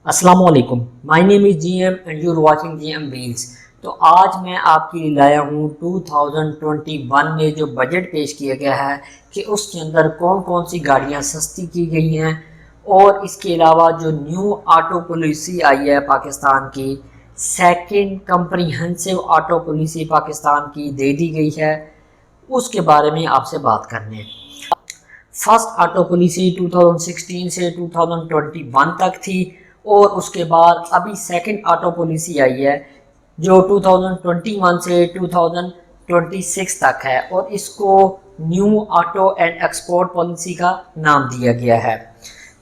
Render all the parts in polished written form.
अस्सलाम वालेकुम। My name is GM and you are watching GM wheels. तो आज मैं आपके लिए लाया हूँ 2021 में जो बजट पेश किया गया है कि उसके अंदर कौन कौन सी गाड़ियाँ सस्ती की गई हैं और इसके अलावा जो न्यू ऑटो पॉलिसी आई है पाकिस्तान की, second comprehensive auto policy Pakistan की दे दी गई है, उसके बारे में आपसे बात करने हैं। फर्स्ट ऑटो पॉलिसी 2016 से 2021 तक थी और उसके बाद अभी सेकंड ऑटो पॉलिसी आई है जो 2021 से 2026 तक है और इसको new auto and export policy का नाम दिया गया है।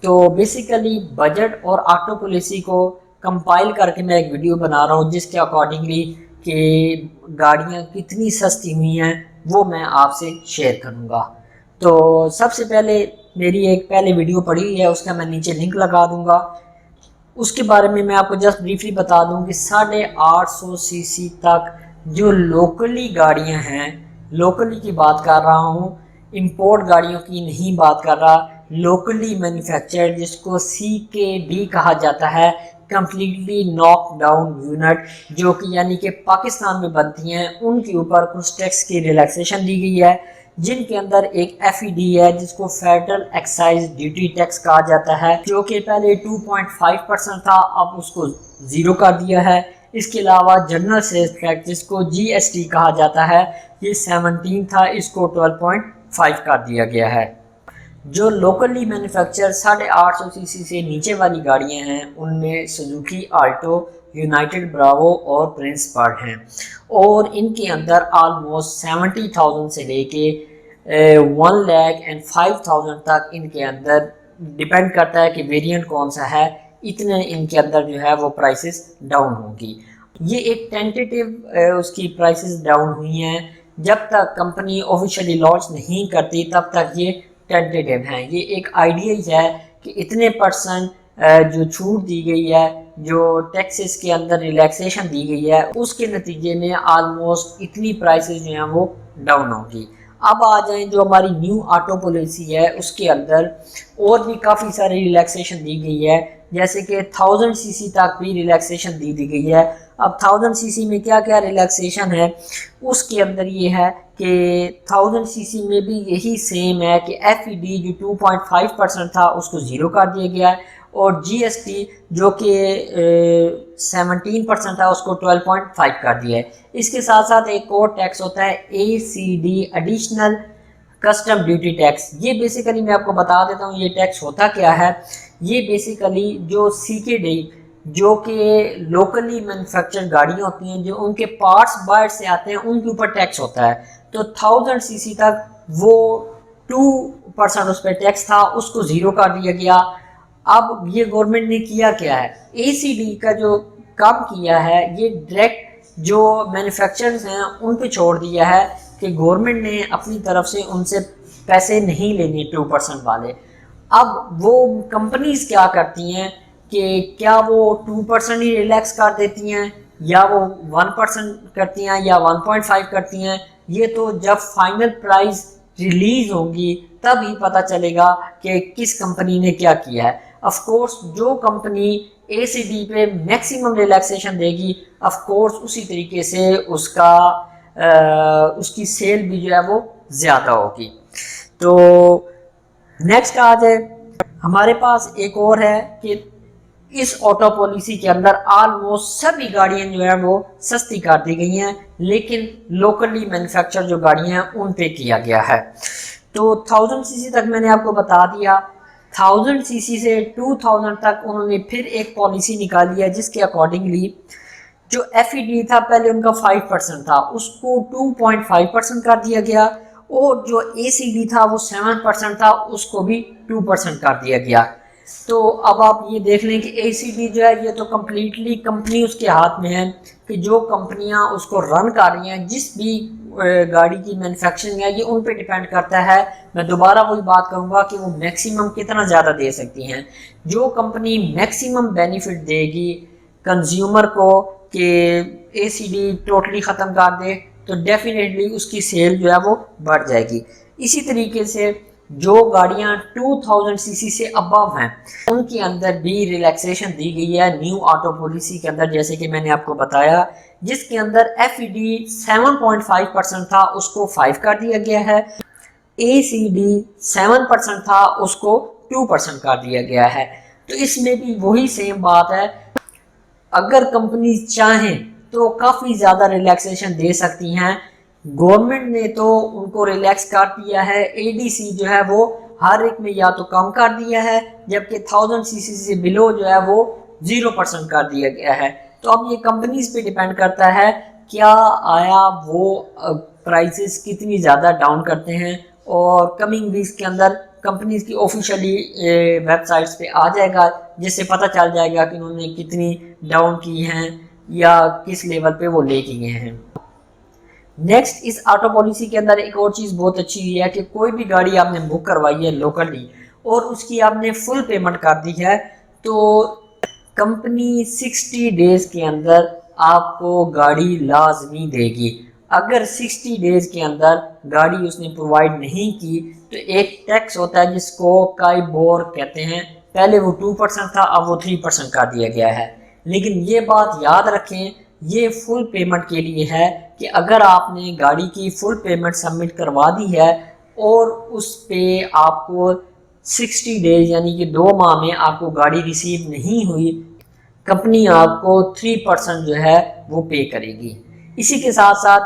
तो बेसिकली बजट और ऑटो पॉलिसी को कंपाइल करके मैं एक वीडियो बना रहा हूँ जिसके अकॉर्डिंगली कि गाड़ियाँ कितनी सस्ती हुई हैं वो मैं आपसे शेयर करूँगा। तो सबसे पहले मेरी एक पहले वीडियो पड़ी है, उसका मैं नीचे लिंक लगा दूंगा। उसके बारे में मैं आपको जस्ट ब्रीफली बता दूं कि 850 सीसी तक जो लोकली गाड़ियां हैं, लोकली की बात कर रहा हूं, इंपोर्ट गाड़ियों की नहीं बात कर रहा, लोकली मैन्युफैक्चर्ड जिसको CKD कहा जाता है, कम्प्लीटली नॉक डाउन यूनिट, जो कि यानी कि पाकिस्तान में बनती हैं, उनके ऊपर कुछ टैक्स की रिलैक्सेशन दी गई है, जिनके अंदर एक FED है जिसको फेडरल एक्साइज ड्यूटी टैक्स कहा जाता है, जो कि पहले 2.5% था, अब उसको 0 कर दिया है। इसके अलावा जनरल सेल्स टैक्स जिसको GST कहा जाता है, ये 17 था, इसको 12.5 कर दिया गया है। जो लोकली मैन्युफैक्चर 850 सीसी से नीचे वाली गाड़ियां हैं उनमें सुजुकी आल्टो, यूनाइटेड ब्रावो और प्रिंस पर्ड हैं और इनके अंदर ऑलमोस्ट 70,000 से लेके 1,05,000 तक इनके अंदर डिपेंड करता है कि वेरिएंट कौन सा है, इतने इनके अंदर जो है वो प्राइसेस डाउन होगी। ये एक टेंटेटिव उसकी प्राइसेस डाउन हुई हैं, जब तक कंपनी ऑफिशियली लॉन्च नहीं करती तब तक ये टेंटेटिव हैं। ये एक आइडिया ही है कि इतने परसेंट जो छूट दी गई है, जो टैक्सेस के अंदर रिलैक्सेशन दी गई है, उसके नतीजे में आलमोस्ट इतनी प्राइसेस जो हैं वो डाउन होगी। अब आ जाएं जो हमारी न्यू ऑटो पॉलिसी है उसके अंदर और भी काफ़ी सारी रिलैक्सेशन दी गई है, जैसे कि 1000 सीसी तक भी रिलैक्सेशन दी गई है। अब 1000 सीसी में क्या क्या रिलैक्सेशन है, उसके अंदर ये है कि 1000 सीसी में भी यही सेम है कि FED जो 2.5% था उसको 0 कर दिया गया है और GST जो कि 17% था उसको 12.5 कर दिया है। इसके साथ साथ एक और टैक्स होता है ACD, additional custom duty tax. ये बेसिकली मैं आपको बता देता हूँ ये टैक्स होता क्या है। ये बेसिकली जो CKD जो कि लोकली मैन्युफैक्चर्ड गाड़ियाँ होती हैं, जो उनके पार्ट्स बाहर से आते हैं, उनके ऊपर टैक्स होता है। तो 1000 सीसी तक वो 2% उस पर टैक्स था, उसको 0 कर दिया गया। अब ये गवर्नमेंट ने किया क्या है, ACD का जो काम किया है ये डायरेक्ट जो मैन्युफैक्चरर्स हैं उन पे छोड़ दिया है कि गवर्नमेंट ने अपनी तरफ से उनसे पैसे नहीं लेने 2% वाले। अब वो कंपनीज क्या करती हैं कि क्या वो 2% ही रिलैक्स कर देती हैं या वो 1% करती हैं या 1.5 करती हैं, ये तो जब फाइनल प्राइस रिलीज होंगी तभी पता चलेगा कि किस कंपनी ने क्या किया है। ऑफ कोर्स जो कंपनी ACD पे मैक्सिमम रिलैक्सेशन देगी, ऑफ कोर्स उसी तरीके से उसकी सेल भी जो है वो ज़्यादा होगी। तो नेक्स्ट आ जाए, हमारे पास एक और है कि इस ऑटो पॉलिसी के अंदर ऑलमोस्ट सभी गाड़ियां जो है वो सस्ती कर दी गई हैं, लेकिन लोकली मैन्युफैक्चर जो गाड़ियां हैं उन पे किया गया है। तो 1000 सीसी तक मैंने आपको बता दिया। 1000 सीसी से 2000 तक उन्होंने फिर एक पॉलिसी निकाली है जिसके अकॉर्डिंगली जो FED था पहले उनका 5% था, उसको 2.5% कर दिया गया और जो ACD था वो 7% था, उसको भी 2% कर दिया गया। तो अब आप ये देख लें कि ACD जो है ये तो कम्प्लीटली कंपनी उसके हाथ में है कि जो कंपनियां उसको रन कर रही हैं, जिस भी गाड़ी की मैन्युफैक्चरिंग है, ये उन पे डिपेंड करता है। मैं दोबारा वही बात करूंगा कि वो मैक्सिमम कितना ज़्यादा दे सकती हैं। जो कंपनी मैक्सिमम बेनिफिट देगी कंज्यूमर को कि ACD टोटली ख़त्म कर दे, तो डेफिनेटली उसकी सेल जो है वो बढ़ जाएगी। इसी तरीके से जो गाड़ियां 2000 सीसी से अबव हैं उनके अंदर भी रिलैक्सेशन दी गई है न्यू ऑटो पॉलिसी के अंदर, जैसे कि मैंने आपको बताया, जिसके अंदर FED 7.5% था उसको 5 कर दिया गया है, ACD 7% था उसको 2% कर दिया गया है। तो इसमें भी वही सेम बात है, अगर कंपनी चाहें तो काफ़ी ज़्यादा रिलैक्सेशन दे सकती हैं। गवर्नमेंट ने तो उनको रिलैक्स कर दिया है, ADC जो है वो हर एक में या तो कम कर दिया है, जबकि 1000 सीसी से बिलो जो है वो 0% कर दिया गया है। तो अब ये कंपनीज पे डिपेंड करता है क्या आया वो प्राइसेस कितनी ज़्यादा डाउन करते हैं, और कमिंग वीक्स के अंदर कंपनीज की ऑफिशियली वेबसाइट्स पे आ जाएगा, जिससे पता चल जाएगा कि उन्होंने कितनी डाउन की हैं या किस लेवल पे वो लेके गए हैं। नेक्स्ट, इस ऑटो पॉलिसी के अंदर एक और चीज़ बहुत अच्छी हुई है कि कोई भी गाड़ी आपने बुक करवाई है लोकली और उसकी आपने फुल पेमेंट कर दी है, तो कंपनी 60 डेज के अंदर आपको गाड़ी लाजमी देगी। अगर 60 डेज के अंदर गाड़ी उसने प्रोवाइड नहीं की तो एक टैक्स होता है जिसको काईबोर कहते हैं, पहले वो 2% था, अब वो 3% कर दिया गया है। लेकिन ये बात याद रखें, ये फुल पेमेंट के लिए है कि अगर आपने गाड़ी की फुल पेमेंट सबमिट करवा दी है और उस पे आपको 60 डेज यानी कि 2 माह में आपको गाड़ी रिसीव नहीं हुई, कंपनी आपको 3% जो है वो पे करेगी। इसी के साथ साथ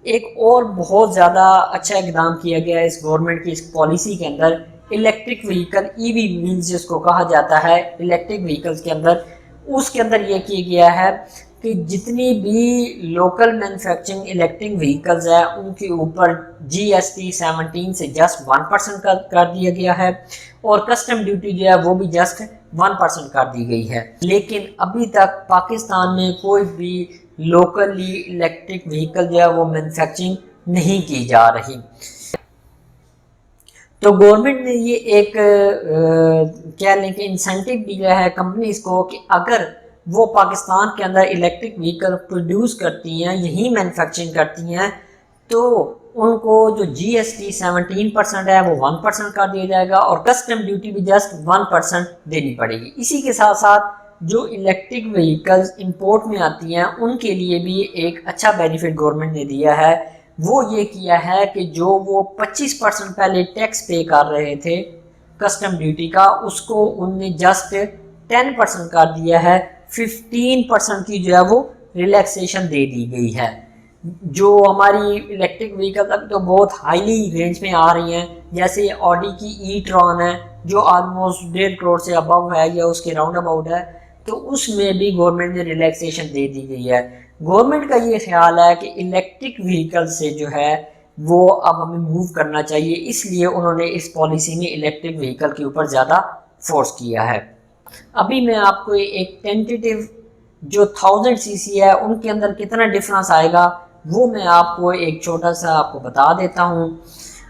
एक और बहुत ज़्यादा अच्छा इकदाम किया गया है इस गवर्नमेंट की इस पॉलिसी के अंदर, इलेक्ट्रिक व्हीकल EV मीन्स जिसको कहा जाता है इलेक्ट्रिक व्हीकल्स के अंदर, उसके अंदर ये किया गया है कि जितनी भी लोकल मैन्युफैक्चरिंग इलेक्ट्रिक व्हीकल्स है उनके ऊपर GST 17 से जस्ट 1% कर दिया गया है, और कस्टम ड्यूटी जो है वो भी जस्ट 1% कर दी गई है। लेकिन अभी तक पाकिस्तान में कोई भी लोकली इलेक्ट्रिक व्हीकल जो है वो मैन्युफैक्चरिंग नहीं की जा रही। तो गवर्नमेंट ने ये एक क्या लें कि इंसेंटिव दिया है कंपनीज को कि अगर वो पाकिस्तान के अंदर इलेक्ट्रिक व्हीकल प्रोड्यूस करती हैं, यही मैन्युफैक्चरिंग करती हैं, तो उनको जो GST 17% है वो 1% कर दिया जाएगा और कस्टम ड्यूटी भी जस्ट 1% देनी पड़ेगी। इसी के साथ साथ जो इलेक्ट्रिक व्हीकल्स इंपोर्ट में आती हैं उनके लिए भी एक अच्छा बेनिफिट गवर्नमेंट ने दिया है। वो ये किया है कि जो वो 25% पहले टैक्स पे कर रहे थे कस्टम ड्यूटी का, उसको उनने जस्ट 10% कर दिया है। 15% की जो है वो रिलैक्सेशन दे दी गई है। जो हमारी इलेक्ट्रिक व्हीकल अभी तो बहुत हाईली रेंज में आ रही हैं, जैसे ऑडी की e-tron है जो ऑलमोस्ट 1.5 करोड़ से अबव है या उसके राउंड अबाउट है, तो उसमें भी गवर्नमेंट ने रिलैक्सेशन दे दी गई है। गवर्नमेंट का ये ख्याल है कि इलेक्ट्रिक व्हीकल से जो है वो अब हमें मूव करना चाहिए, इसलिए उन्होंने इस पॉलिसी में इलेक्ट्रिक व्हीकल के ऊपर ज़्यादा फोर्स किया है। अभी मैं आपको एक टेंटेटिव जो 1000 सीसी है उनके अंदर कितना डिफरेंस आएगा वो मैं आपको एक छोटा सा आपको बता देता हूँ।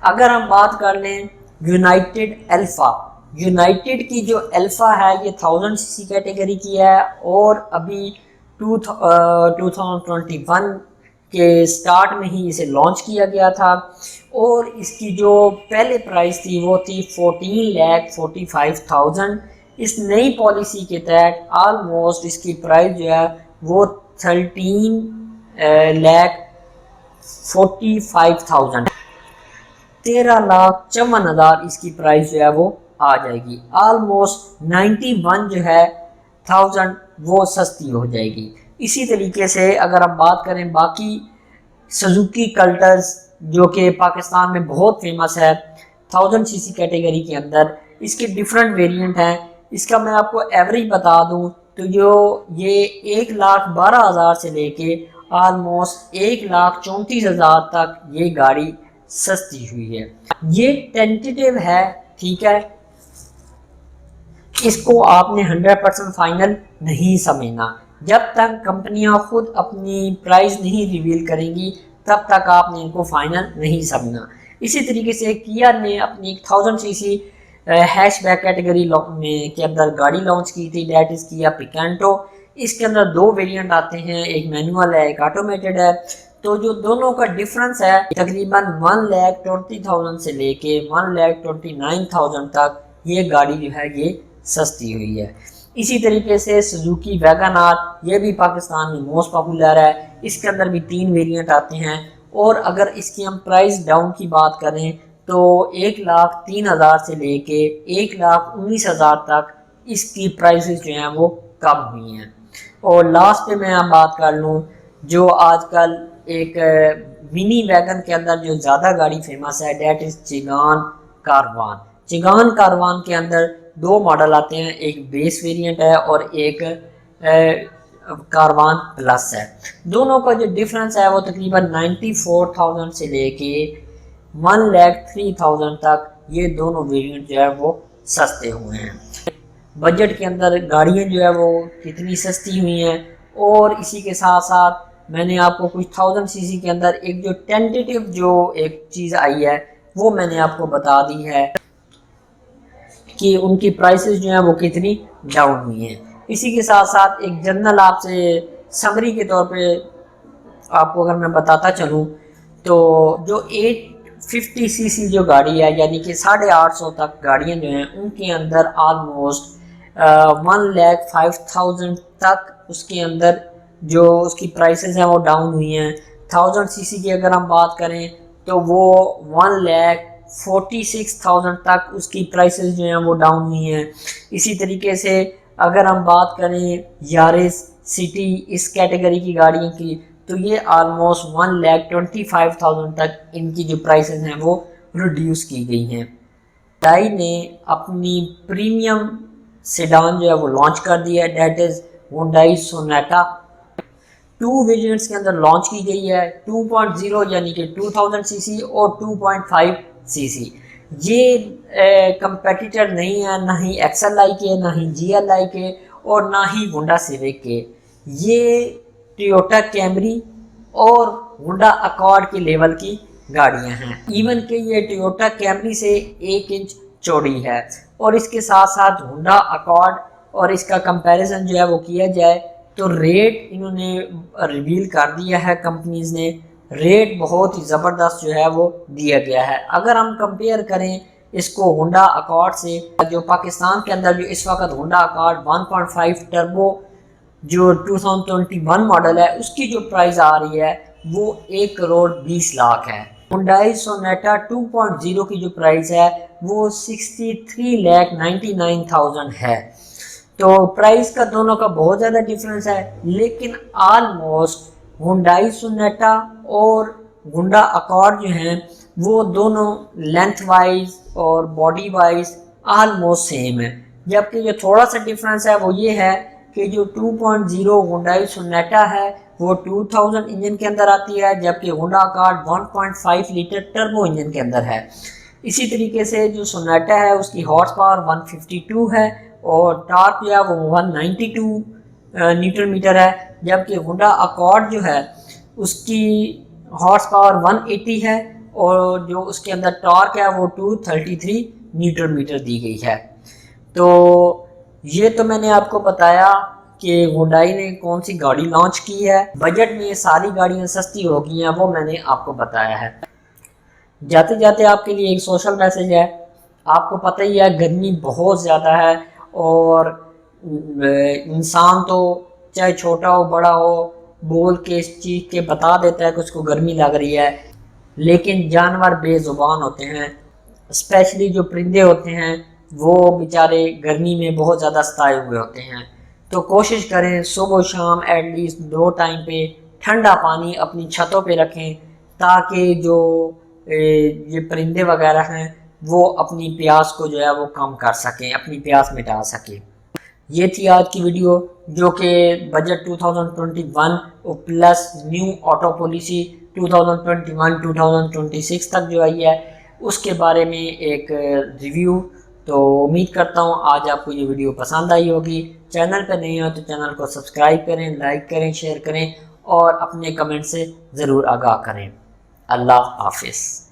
अगर हम बात कर लें यूनाइटेड अल्फा, यूनाइटेड की जो अल्फा है ये 1000 सीसी कैटेगरी की है और अभी 2021 के स्टार्ट में ही इसे लॉन्च किया गया था, और इसकी जो पहले प्राइस थी वो थी 14,45,000। इस नई पॉलिसी के तहत ऑलमोस्ट इसकी प्राइस जो है वो 13,45,000, 13,54,000 इसकी प्राइस जो है वो आ जाएगी। ऑलमोस्ट 91 जो है 1000 वो सस्ती हो जाएगी। इसी तरीके से अगर हम बात करें बाकी सुजुकी कल्टर्स जो कि पाकिस्तान में बहुत फेमस है 1000 सीसी कैटेगरी के अंदर, इसके डिफरेंट वेरिएंट हैं। इसका मैं आपको एवरेज बता दूं तो जो ये 1,12,000 से लेके ऑलमोस्ट 1,34,000 तक ये गाड़ी सस्ती हुई है। ये टेंटेटिव है, ठीक है, इसको आपने 100% फाइनल नहीं समझना। जब तक कंपनियां खुद अपनी प्राइस नहीं रिवील करेंगी तब तक आपने इनको फाइनल नहीं समझना। इसी तरीके से किया ने अपनी 1000 सीसी हैचबैक कैटेगरी में के अंदर गाड़ी लॉन्च की थी, दैट इज किया पिकेंटो। इसके अंदर 2 वेरिएंट आते हैं, एक मैनुअल है एक ऑटोमेटेड है। तो जो दोनों का डिफरेंस है तकरीबन 1,20,000 से लेके 1,29,000 तक ये गाड़ी जो है ये सस्ती हुई है। इसी तरीके से सुजुकी वैगन आर, ये भी पाकिस्तान में मोस्ट पॉपुलर है। इसके अंदर भी 3 वेरिएंट आते हैं और अगर इसकी हम प्राइस डाउन की बात करें तो 1,03,000 से लेके 1,19,000 तक इसकी प्राइसेस जो हैं वो कम हुई हैं। और लास्ट पे मैं आप बात कर लूँ, जो आजकल एक मिनी वैगन के अंदर जो ज़्यादा गाड़ी फेमस है डेट इज़ चिगान कारवान। चिगान कारवान के अंदर 2 मॉडल आते हैं, एक बेस वेरिएंट है और एक कारवान प्लस है। दोनों का जो डिफरेंस है वो तकरीबन 94,000 से लेके 1,03,000 तक ये दोनों वेरिएंट जो है वो सस्ते हुए हैं। बजट के अंदर गाड़ियाँ जो है वो कितनी सस्ती हुई हैं, और इसी के साथ साथ मैंने आपको कुछ 1000 सीसी के अंदर एक जो टेंटेटिव जो एक चीज़ आई है वो मैंने आपको बता दी है कि उनकी प्राइसेस जो हैं वो कितनी डाउन हुई हैं। इसी के साथ साथ एक जनरल आपसे समरी के तौर पे आपको अगर मैं बताता चलूँ तो जो 850 सीसी जो गाड़ी है यानी कि 850 तक गाड़ियाँ जो हैं उनके अंदर ऑलमोस्ट 1,05,000 तक उसके अंदर जो उसकी प्राइसेस हैं वो डाउन हुई हैं। 1000 सीसी की अगर हम बात करें तो वो 1,46,000 तक उसकी प्राइसेस जो हैं वो डाउन हुई हैं। इसी तरीके से अगर हम बात करें यारिस सिटी इस कैटेगरी की गाड़ियों की तो ये ऑलमोस्ट 1,25,000 तक इनकी जो प्राइसेस हैं वो रिड्यूस की गई हैं। हुंडई ने अपनी प्रीमियम सेडान जो है वो लॉन्च कर दिया है, that is Hyundai Sonata. 2 variants के अंदर लॉन्च की गई है, 2.0 यानी कि 2000 सीसी और 2.5 सीसी। ये कंपेटिटर नहीं है, ना ही XLI के, ना ही GLI के और ना ही होंडा सिविक के। ये टोयोटा कैमरी और होंडा अकॉर्ड के लेवल की गाड़ियां हैं। इवन के ये टोयोटा कैमरी से 1 इंच चौड़ी है। और इसके साथ साथ होंडा अकॉर्ड और इसका कंपैरिजन जो है वो किया जाए तो रेट इन्होंने रिवील कर दिया है, कंपनीज ने रेट बहुत ही ज़बरदस्त जो है वो दिया गया है। अगर हम कंपेयर करें इसको होंडा अकॉर्ड से, जो पाकिस्तान के अंदर जो इस वक्त होंडा अकॉर्ड 1.5 टर्बो जो 2021 मॉडल है उसकी जो प्राइस आ रही है वो 1,20,00,000 है। हुंडई सोनाटा 2.0 की जो प्राइस है वो 63,99,000 है। तो प्राइस का दोनों का बहुत ज़्यादा डिफरेंस है, लेकिन ऑलमोस्ट हुंडई सोनाटा और होंडा अकॉर्ड जो हैं वो दोनों लेंथ वाइज और बॉडी वाइज ऑलमोस्ट सेम है। जबकि जो थोड़ा सा डिफरेंस है वो ये है कि जो 2.0 हुंडई सोनाटा है वो 2000 इंजन के अंदर आती है, जबकि Honda accord 1.5 litre turbo engine के अंदर है। इसी तरीके से जो सोनाटा है उसकी हॉर्स पावर 152 है और टॉर्क जो है वो 192 न्यूटन मीटर है, जबकि होंडा अकॉर्ड जो है उसकी हॉर्स पावर 180 है और जो उसके अंदर टॉर्क है वो 233 न्यूटन मीटर दी गई है। तो ये तो मैंने आपको बताया कि हुंडई ने कौन सी गाड़ी लॉन्च की है। बजट में ये सारी गाड़ियाँ सस्ती हो गई हैं वो मैंने आपको बताया है। जाते जाते आपके लिए एक सोशल मैसेज है। आपको पता ही है गर्मी बहुत ज़्यादा है और इंसान तो चाहे छोटा हो बड़ा हो बोल के इस चीज़ के बता देता है कि उसको गर्मी लग रही है, लेकिन जानवर बेजुबान होते हैं। स्पेशली जो परिंदे होते हैं वो बेचारे गर्मी में बहुत ज़्यादा सताए हुए होते हैं। तो कोशिश करें सुबह शाम एटलीस्ट 2 टाइम पे ठंडा पानी अपनी छतों पे रखें ताकि जो ये परिंदे वगैरह हैं वो अपनी प्यास को जो है वो कम कर सकें, अपनी प्यास मिटा सकें। ये थी आज की वीडियो जो कि बजट 2021 और प्लस न्यू ऑटो पॉलिसी 2021-2026 तक जो आई है उसके बारे में एक रिव्यू। तो उम्मीद करता हूँ आज आपको ये वीडियो पसंद आई होगी। चैनल पर नहीं हो तो चैनल को सब्सक्राइब करें, लाइक करें, शेयर करें और अपने कमेंट से ज़रूर आगाह करें। अल्लाह हाफिज़।